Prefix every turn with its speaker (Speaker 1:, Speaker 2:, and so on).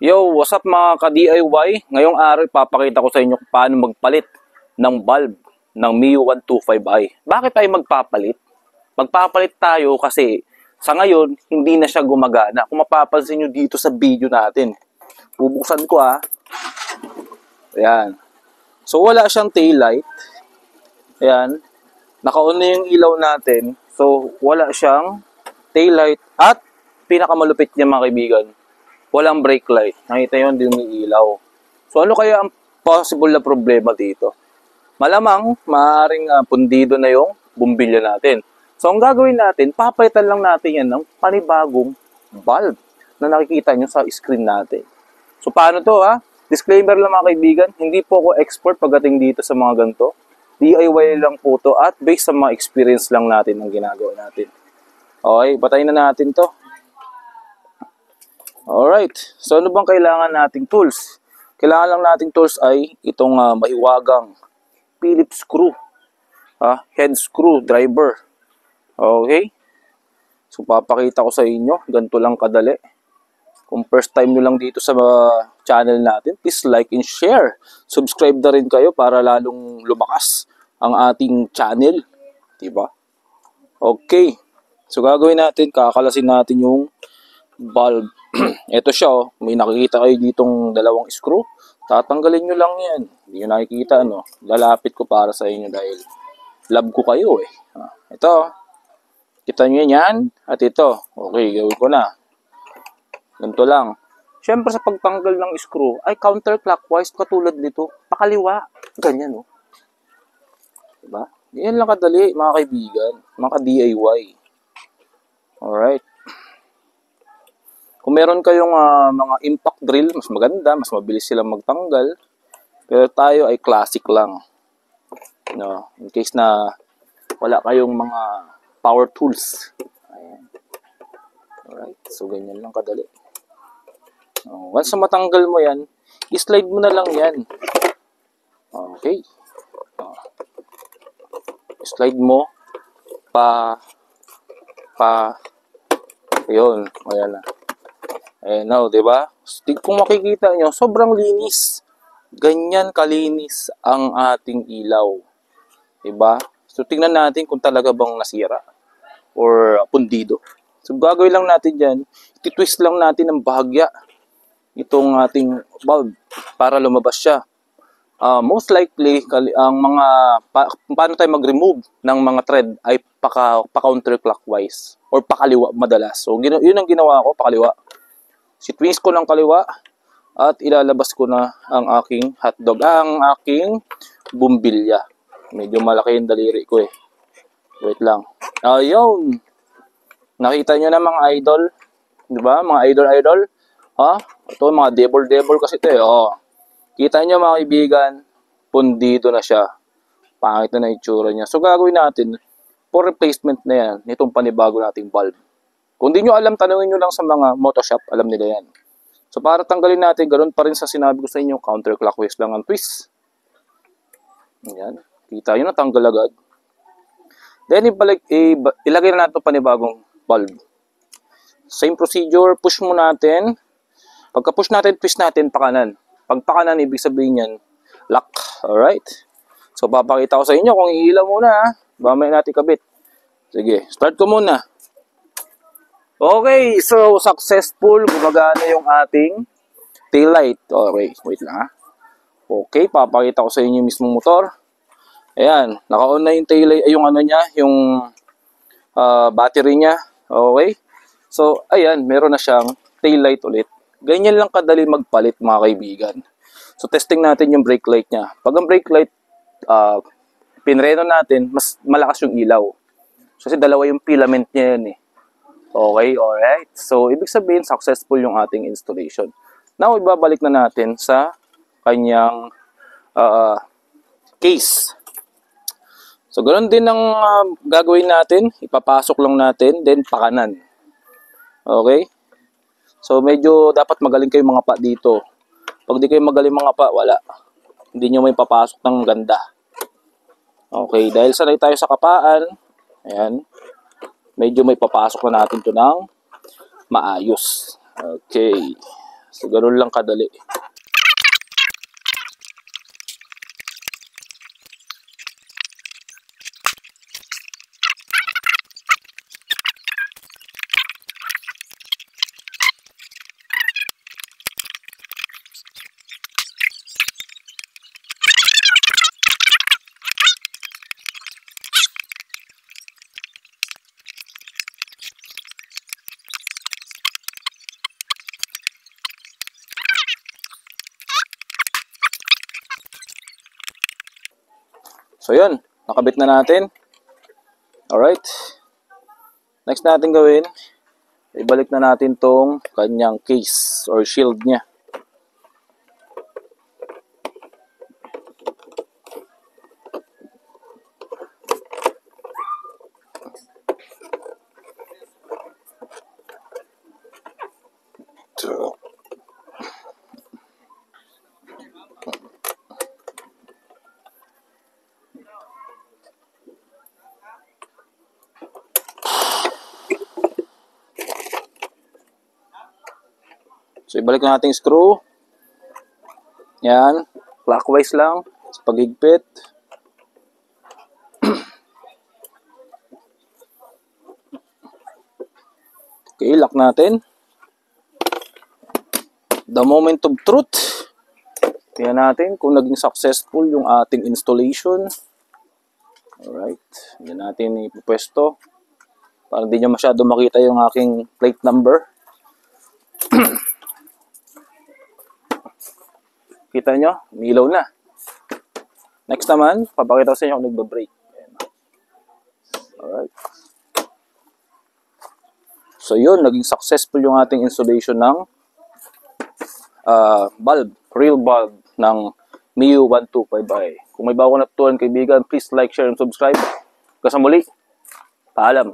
Speaker 1: Yo, what's up mga ka-DIY? Ngayong araw ipapakita ko sa inyo kung paano magpalit ng bulb ng Mio 125i. Bakit tayo magpapalit? Magpapalit tayo kasi sa ngayon hindi na siya gumagana. Kung mapapansin nyo dito sa video natin, bubuksan ko Ayan. So wala siyang tail light. Ayan. Naka-on na yung ilaw natin. So wala siyang tail light at pinakamalupit niya mga kaibigan, walang brake light. Nakita yun, hindi umiilaw. So, ano kaya ang possible na problema dito? Malamang, maaaring pundido na yung bumbilya natin. So, ang gagawin natin, papalitan lang natin yan ng panibagong bulb na nakikita nyo sa screen natin. So, paano to Disclaimer lang mga kaibigan, hindi po ako expert pagdating dito sa mga ganito. DIY lang po to at based sa mga experience lang natin ang ginagawa natin. Okay, patayin na natin to. Alright, so ano bang kailangan nating tools? Kailangan lang nating tools ay itong mahiwagang Phillips screw, head screw driver. Okay, so papakita ko sa inyo, ganito lang kadali. Kung first time nyo lang dito sa channel natin, please like and share. Subscribe na rin kayo para lalong lumakas ang ating channel, diba? Okay, so gagawin natin, kakalasin natin yung bulb. Ito siya, may nakikita kayo ditong dalawang screw. Tatanggalin nyo lang yan. Hindi nyo nakikita, lalapit ko para sa inyo dahil love ko kayo Ito, kita nyo yan. At ito, okay, gawin ko na. Ganito lang. Siyempre sa pagtanggal ng screw, ay counterclockwise katulad nito. Pakaliwa. Ganyan, Diba? Yan lang kadali, mga kaibigan. Mga DIY. Alright. Kung meron kayong mga impact drill, mas maganda, mas mabilis silang magtanggal. Pero tayo ay classic lang. In case na wala kayong mga power tools. Ayan. Alright, so ganyan lang kadali. Once na matanggal mo yan, i-slide mo na lang yan. Okay. Slide mo yun, ayan na. Ayan na, diba? Kung makikita nyo, sobrang linis. Ganyan kalinis ang ating ilaw. Diba? So, tingnan natin kung talaga bang nasira or pundido. So, gagawin lang natin dyan, ititwist lang natin ng bahagya itong ating bulb para lumabas siya. Most likely, ang paano tayo mag-remove ng mga thread ay pa-counterclockwise or pakaliwa madalas. So, yun ang ginawa ko, pakaliwa. Si-twist ko ng kaliwa at ilalabas ko na ang aking hotdog, ang aking bumbilya. Medyo malaki yung daliri ko Wait lang. Ayun. Nakita nyo na mga idol? Diba? Mga idol-idol? Ito mga devil kasi ito Kita nyo mga kaibigan, pundido na siya. Pangit na itsura niya. So gagawin natin, for replacement na yan, itong panibago nating bulb. Kung di nyo alam, tanungin nyo lang sa mga motoshop, alam nila yan. So para tanggalin natin, ganoon pa rin sa sinabi ko sa inyo, counterclockwise lang ang twist. Ayan, kita nyo na, tanggal agad. Then ilagay na natin panibagong bulb. Same procedure, push mo natin. Pagka push natin, twist natin pakanan. Pag pakanan, ibig sabihin yan, lock. Alright? So papakita ko sa inyo kung iilaw muna mamaya natin kabit. Sige, start ko muna. Okay, so successful, gumagana yung ating tail light. Okay, wait lang Okay, papakita ko sa inyo yung mismong motor. Ayan, naka-on na yung tail light, yung yung battery niya. Okay, so ayan, meron na siyang tail light ulit. Ganyan lang kadali magpalit mga kaibigan. So testing natin yung brake light niya. Pag ang brake light, pinreno natin, mas malakas yung ilaw. Kasi dalawa yung filament niya yan Okay, alright. So, ibig sabihin, successful yung ating installation. Now, ibabalik na natin sa kanyang case. So, ganoon din ang gagawin natin. Ipapasok lang natin, then pakanan. Okay? So, medyo dapat magaling kayo mga pa dito. Pag di kayo magaling mga pa, wala. Hindi nyo may papasok ng ganda. Okay, dahil sanay tayo sa kapaan, ayan, medyo may papasok na natin ito ng maayos. Okay. So, ganun lang kadali. So, yun. Nakabit na natin. Alright. Next natin gawin, ibalik na natin tong kanyang case or shield niya. So, ibalik na natin yung screw. Yan. Clockwise lang. Sa paghigpit. Okay, lock natin. The moment of truth. Tingnan natin kung naging successful yung ating installation. Alright. Yan natin ipupwesto. Para hindi nyo masyado makita yung aking plate number. Kita nyo? Umilaw na. Next naman, papakita ko sa inyo kung nagbabrake. Alright. So yun, naging successful yung ating installation ng bulb, real bulb ng Mio 125i. Kung may bago natutunan kaibigan, please like, share, and subscribe. Hanggang sa muli, paalam.